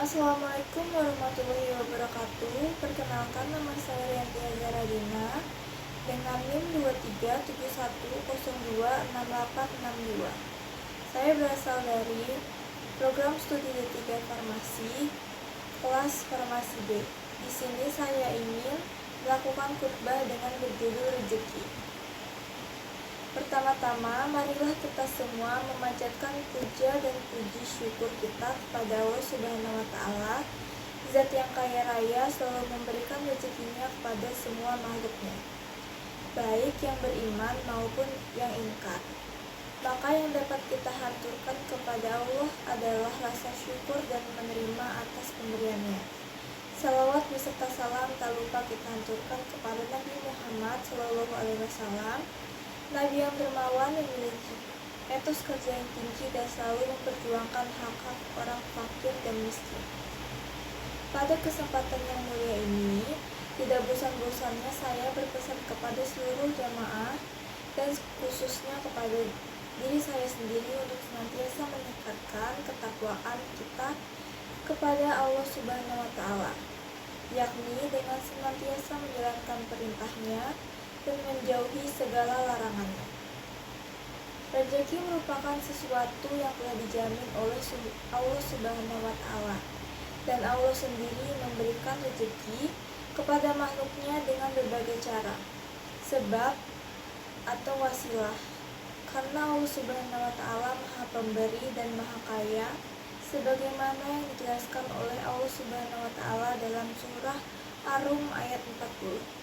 Assalamualaikum warahmatullahi wabarakatuh. Perkenalkan, nama saya Rianti Azhara Dina dengan NIM 2371026862. Saya berasal dari program studi D3 Farmasi, kelas Farmasi B. Di sini saya ingin melakukan khutbah dengan berjudul rezeki. Pertama-tama, marilah kita semua memanjatkan puja dan puji syukur kita kepada Allah Subhanahu wa Ta'ala, Zat yang kaya raya selalu memberikan rezekinya kepada semua makhluknya, baik yang beriman maupun yang ingkar. Maka yang dapat kita haturkan kepada Allah adalah rasa syukur dan menerima atas pemberiannya. Salawat beserta salam tak lupa kita haturkan kepada Nabi Muhammad SAW, Nabi yang dermawan, memiliki etos kerja yang tinggi dan selalu memperjuangkan hak-hak orang fakir dan miskin. Pada kesempatan yang mulia ini, tidak bosan-bosannya saya berpesan kepada seluruh jamaah dan khususnya kepada diri saya sendiri untuk senantiasa meningkatkan ketakwaan kita kepada Allah Subhanahu wa Ta'ala, yakni dengan senantiasa menjalankan perintahnya dan menjauhi segala larangannya. Rezeki merupakan sesuatu yang telah dijamin oleh Allah Subhanahu wa Ta'ala, dan Allah sendiri memberikan rezeki kepada makhluknya dengan berbagai cara, sebab atau wasilah, karena Allah Subhanahu wa Ta'ala Maha Pemberi dan Maha Kaya, sebagaimana yang dijelaskan oleh Allah Subhanahu wa Ta'ala dalam surah Ar-Rum ayat 40.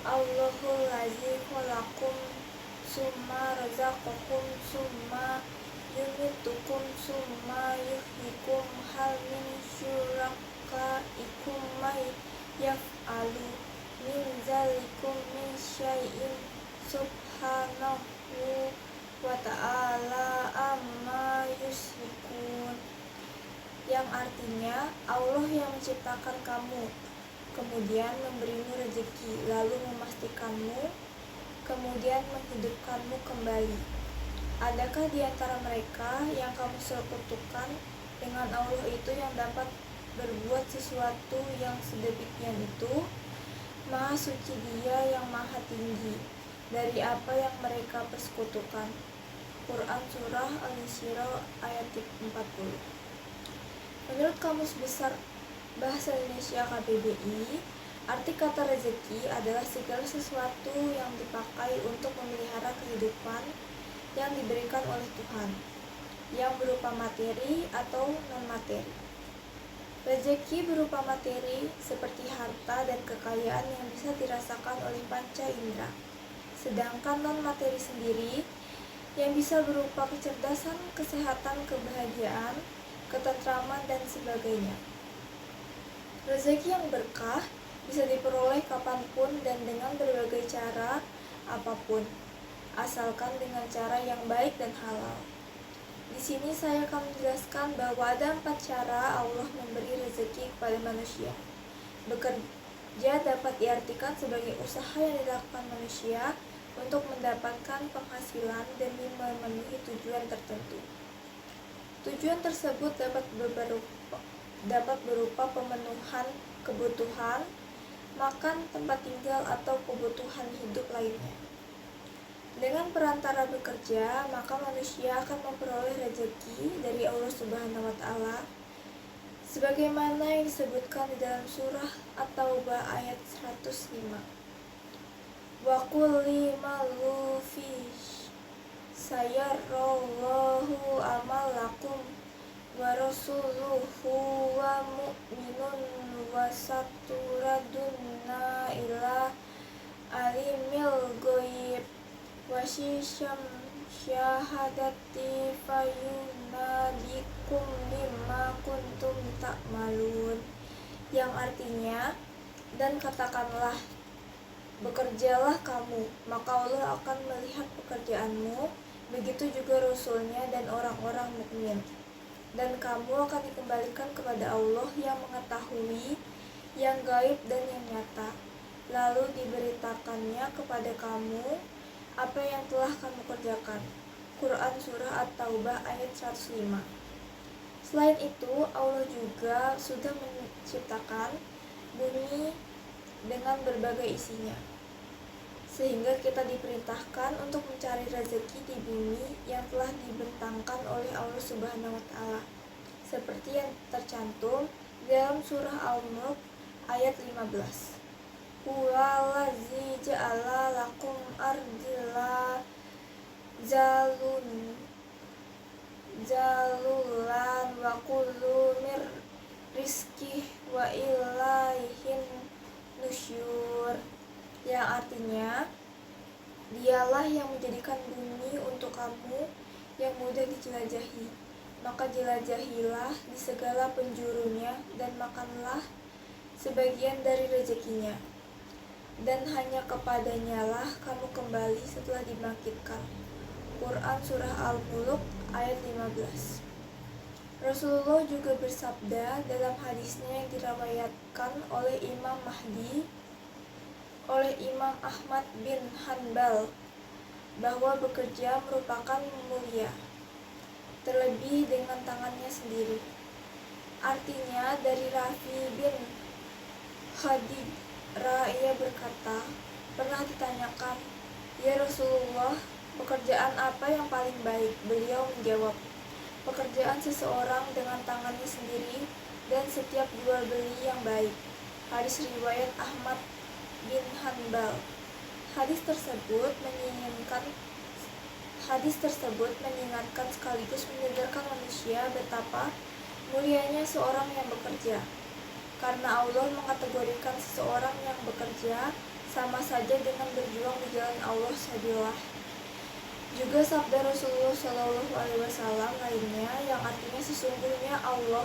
Allahul lazi khalaqakum summa razaqakum summa yumitukum summa yuhyikum hal min syurakaikum may yaf'alu min zalikum min syai'in subhanahu wa ta'ala amma yusyrikun, yang artinya Allah yang menciptakan kamu, kemudian memberimu rezeki, lalu memastikanmu, kemudian menghidupkanmu kembali. Adakah di antara mereka yang kamu sekutukan dengan Allah itu yang dapat berbuat sesuatu yang sedemikian itu? Maha suci Dia yang maha tinggi dari apa yang mereka persekutukan. Quran Surah Al-Insyirah ayat 40. Menurut Kamus Besar Bahasa Indonesia KBBI, arti kata rezeki adalah segala sesuatu yang dipakai untuk memelihara kehidupan yang diberikan oleh Tuhan, yang berupa materi atau non-materi. Rezeki berupa materi seperti harta dan kekayaan yang bisa dirasakan oleh panca indera, sedangkan non-materi sendiri yang bisa berupa kecerdasan, kesehatan, kebahagiaan, ketentraman, dan sebagainya. Rezeki yang berkah bisa diperoleh kapanpun dan dengan berbagai cara apapun, asalkan dengan cara yang baik dan halal. Di sini saya akan menjelaskan bahwa ada 4 cara Allah memberi rezeki kepada manusia. Bekerja dapat diartikan sebagai usaha yang dilakukan manusia untuk mendapatkan penghasilan demi memenuhi tujuan tertentu. Tujuan tersebut dapat berupa pemenuhan kebutuhan makan, tempat tinggal, atau kebutuhan hidup lainnya. Dengan perantara bekerja, maka manusia akan memperoleh rezeki dari Allah Subhanahu wa Ta'ala, sebagaimana yang disebutkan di dalam surah At-Taubah ayat 105. Wa qul limalu fi sayarallahu amalakum wa rasuluhu wa mu'minun wa saturadunna ila alimil ghaib wa syahadati fayunadikum bima kuntum ta'malun, yang artinya, dan katakanlah, bekerjalah kamu, maka Allah akan melihat pekerjaanmu, begitu juga Rasulnya dan orang-orang mukmin. Dan kamu akan dikembalikan kepada Allah yang mengetahui yang gaib dan yang nyata, lalu diberitakannya kepada kamu apa yang telah kamu kerjakan. Quran Surah At-Taubah ayat 105. Selain itu, Allah juga sudah menciptakan bumi dengan berbagai isinya, sehingga kita diperintahkan untuk mencari rezeki di bumi yang telah dibentangkan oleh Allah Subhanahu wa Ta'ala, seperti yang tercantum dalam surah Al-Mulk ayat 15. Huwallazi ja'ala lakum ardila zalulan wa kullu mir rizki wa ilaihin nusyur, yang artinya dialah yang menjadikan bumi untuk kamu yang mudah dijelajahi, maka jelajahilah di segala penjurunya dan makanlah sebagian dari rezekinya, dan hanya kepadanya lah kamu kembali setelah dibangkitkan. Quran Surah Al-Mulk ayat 15. Rasulullah juga bersabda dalam hadisnya yang diriwayatkan oleh Imam Ahmad bin Hanbal, bahwa bekerja merupakan mulia, terlebih dengan tangannya sendiri. Artinya dari Rafi bin Khadijah, ia berkata, pernah ditanyakan, "Ya Rasulullah, pekerjaan apa yang paling baik?" Beliau menjawab, "Pekerjaan seseorang dengan tangannya sendiri dan setiap jual beli yang baik." Hadis riwayat Ahmad bin Hanbal. Hadis tersebut mengingatkan sekaligus menyadarkan manusia betapa mulianya seorang yang bekerja, karena Allah mengkategorikan seseorang yang bekerja sama saja dengan berjuang di jalan Allah sabillah. Juga sabda Rasulullah SAW lainnya yang artinya sesungguhnya Allah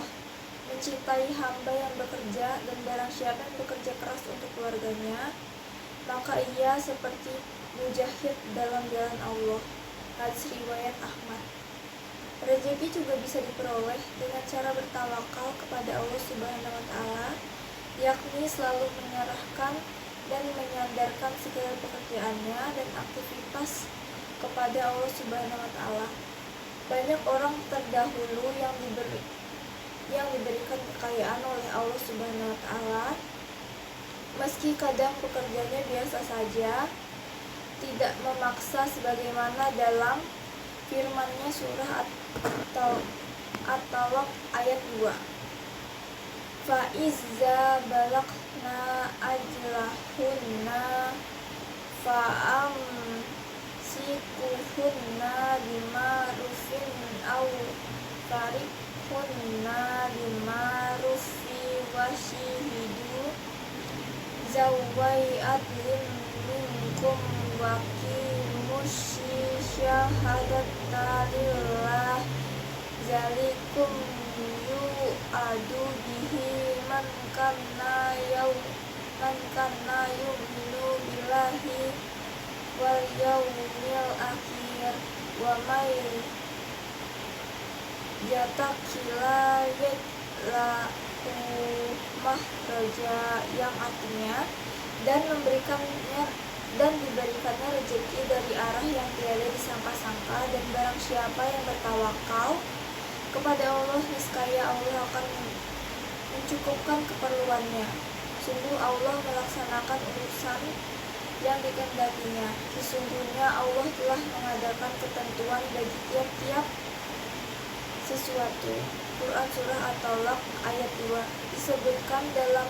mencintai hamba yang bekerja, dan barang siapa yang bekerja keras untuk keluarganya, maka ia seperti mujahid dalam jalan Allah. Hadis riwayat Ahmad. Rezeki juga bisa diperoleh dengan cara bertawakal kepada Allah Subhanahu wa Ta'ala, yakni selalu menyerahkan dan menyandarkan segala pekerjaannya dan aktivitas kepada Allah Subhanahu wa Ta'ala. Banyak orang terdahulu yang diberikan kekayaan oleh Allah Subhanahu wa Ta'ala, meski kadang pekerjaannya biasa saja, tidak memaksa, sebagaimana dalam firman-Nya surah At-Talaq ayat 2. Fa izza balagna ajlahunna fa'am sikuhunna bima'rufin aw fariqhunna bima'rufi wasyihidu zawai adlin minkum waqimus syahadata lillah zalikum yu'adu bihi man kana yu'minu billahi wal yawmil akhir wa may yatakila yatlahu mahraja, yang artinya dan diberikannya rezeki dari arah yang tiada disangka-sangka, dan barang siapa yang bertawakal kepada Allah, niscaya Allah akan mencukupkan keperluannya. Sungguh Allah melaksanakan urusan yang dikehendakinya. Sesungguhnya Allah telah mengadakan ketentuan bagi tiap-tiap sesuatu. Quran Surah At-Talaq ayat 2. Disebutkan dalam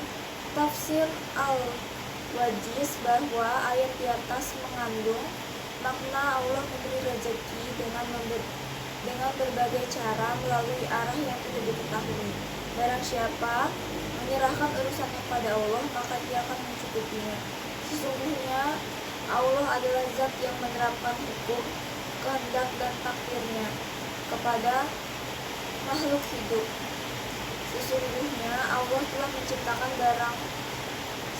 tafsir Al-Wajiz bahwa ayat di atas mengandung makna Allah memberi rezeki dengan berbagai cara melalui arah yang tidak diketahui. Barang siapa menyerahkan urusannya kepada Allah, maka dia akan mencukupinya. Sesungguhnya Allah adalah zat yang menerapkan hukum, kehendak dan takdirnya kepada makhluk hidup. Sesungguhnya Allah telah menciptakan barang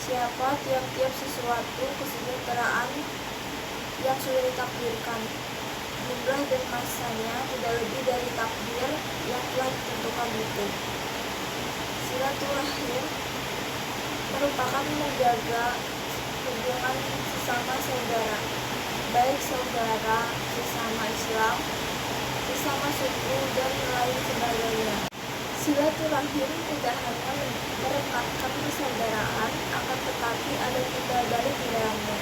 siapa tiap-tiap sesuatu kesejahteraan yang sudah ditakdirkan. Jumlah dan masanya tidak lebih dari takdir yang telah ditentukan itu. Silaturahim merupakan menjaga hubungan sesama saudara, baik saudara sesama Islam, sesama suku, dan lain sebagainya. Silaturahim tidak hanya merekatkan persaudaraan, akan tetapi ada timbal balik di dalamnya,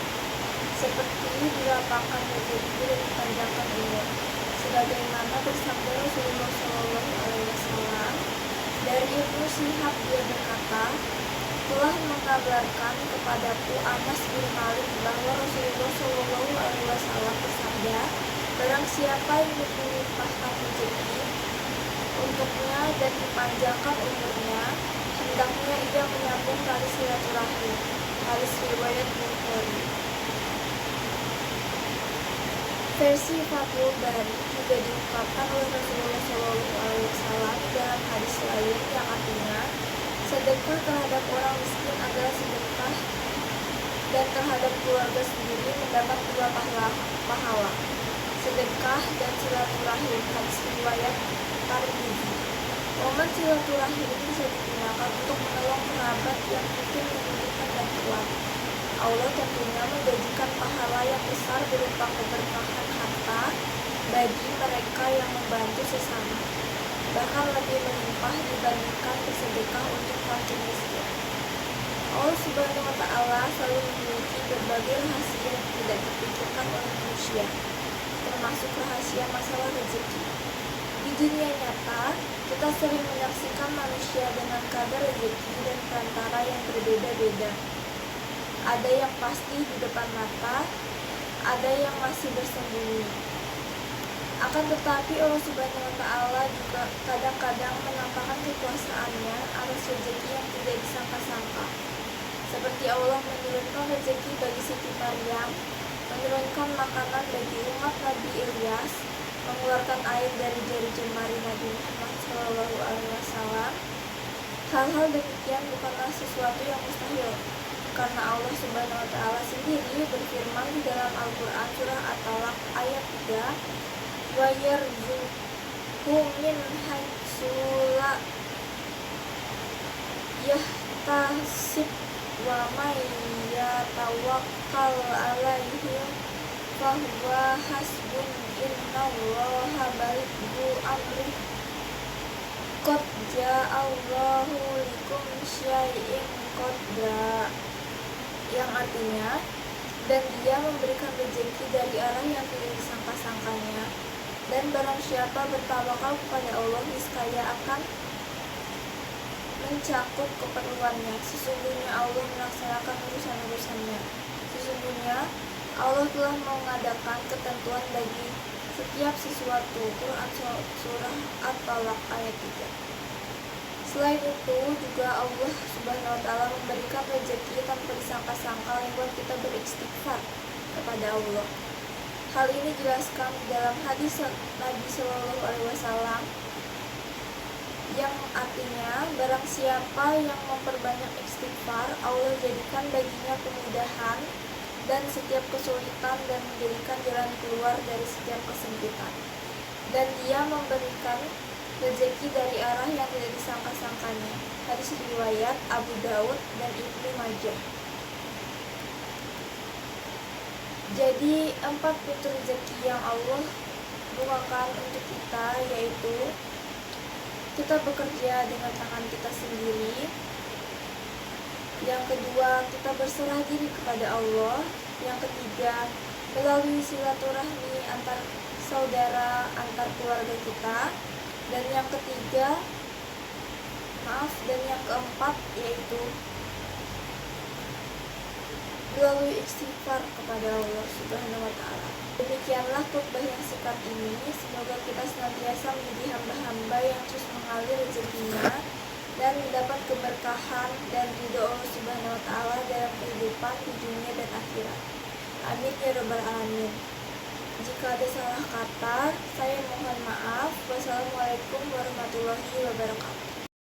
seperti dilapangkan rezeki dan dipanjangkan umur. Sebagaimana bersabda Rasulullah Shallallahu Alaihi Wasallam, dari Ibnu Syihab dia berkata, telah mengabarkan kepadaku Anas bin Malik bahwa Rasulullah Shallallahu Alaihi Wasallam bersabda, barang siapa yang dilimpahkan rezeki untuknya dan dipanjangkan umurnya, hendaknya ia menyambung tali silaturahim. Hadis riwayat Bukhari. Versi Fathul Bari juga diungkapkan oleh Rasulullah SAW dalam hadis lain yang artinya, sedekah terhadap orang miskin adalah sedekah dan terhadap keluarga sendiri mendapat dua pahala. Sedekah dan silaturahim. Hadis riwayat Tirmidzi. Momen silaturahim bisa digunakan untuk menolong kerabat yang mungkin membutuhkan bantuan. Allah tentunya menjanjikan pahala yang besar berupa keberkahan harta bagi mereka yang membantu sesama, bahkan lebih melimpah dibandingkan bersedekah untuk fakir miskin. Allah Subhanahu wa Ta'ala selalu memiliki berbagai rahasia yang tidak dipikirkan oleh manusia, termasuk rahasia masalah rezeki. Di dunia nyata, kita sering menyaksikan manusia dengan kadar rezeki dan perantara yang berbeda-beda. Ada yang pasti di depan mata, ada yang masih bersembunyi. Akan tetapi Allah Subhanahu wa Ta'ala juga kadang-kadang menampakkan kekuasaannya atas rezeki yang tidak disangka-sangka. Seperti Allah menurunkan rezeki bagi Siti Maryam, menurunkan makanan bagi umat Nabi Ilyas, mengeluarkan air dari jari jemari Nabi Muhammad SAW. Hal-hal demikian bukanlah sesuatu yang mustahil, karena Allah Subhanahu wa Ta'ala sendiri berfirman di dalam Al-Quran surah At-Talaq ayat 3, wa yarzuqhu min haitsu la yahtasib wa may yatawakkal 'alaihi fahuwa hasbun innallaha balighu amrih qad ja'allahu likulli syai'in qadra, yang artinya, dan dia memberikan rezeki dari arah yang tidak disangka-sangkanya, dan barang siapa bertawakal kepada Allah niscaya akan mencakup keperluannya. Sesungguhnya Allah melaksanakan urusan-urusannya. Sesungguhnya Allah telah mengadakan ketentuan bagi setiap sesuatu. Quran surah At-Talaq ayat 3. Selain itu juga Allah Subhanahu wa Ta'ala memberikan rezeki tanpa disangka-sangka lewat kita beristighfar kepada Allah. Hal ini dijelaskan dalam hadis Nabi Shallallahu Alaihi Wasallam yang artinya, barang siapa yang memperbanyak istighfar, Allah jadikan baginya kemudahan dan setiap kesulitan dan menjadikan jalan keluar dari setiap kesempitan, dan dia memberikan rezeki dari arah yang tidak disangka-sangkanya. Hadis riwayat Abu Daud dan Ibnu Majah. Jadi 4 pintu rezeki yang Allah bukakan untuk kita, yaitu kita bekerja dengan tangan kita sendiri. Yang kedua, kita berserah diri kepada Allah. Yang ketiga, melalui silaturahmi antar saudara, antar keluarga kita. Dan yang keempat yaitu melalui istighfar kepada Allah Subhanahu wa Ta'ala. Demikianlah khutbah yang singkat ini. Semoga kita senantiasa menjadi hamba-hamba yang terus mengalir rezekinya dan mendapat keberkahan dan ridho Allah Subhanahu wa Ta'ala dalam kehidupan di dunia dan akhirat. Amin ya rabbal alamin. Jika ada salah kata, saya mohon maaf. Wassalamualaikum warahmatullahi wabarakatuh.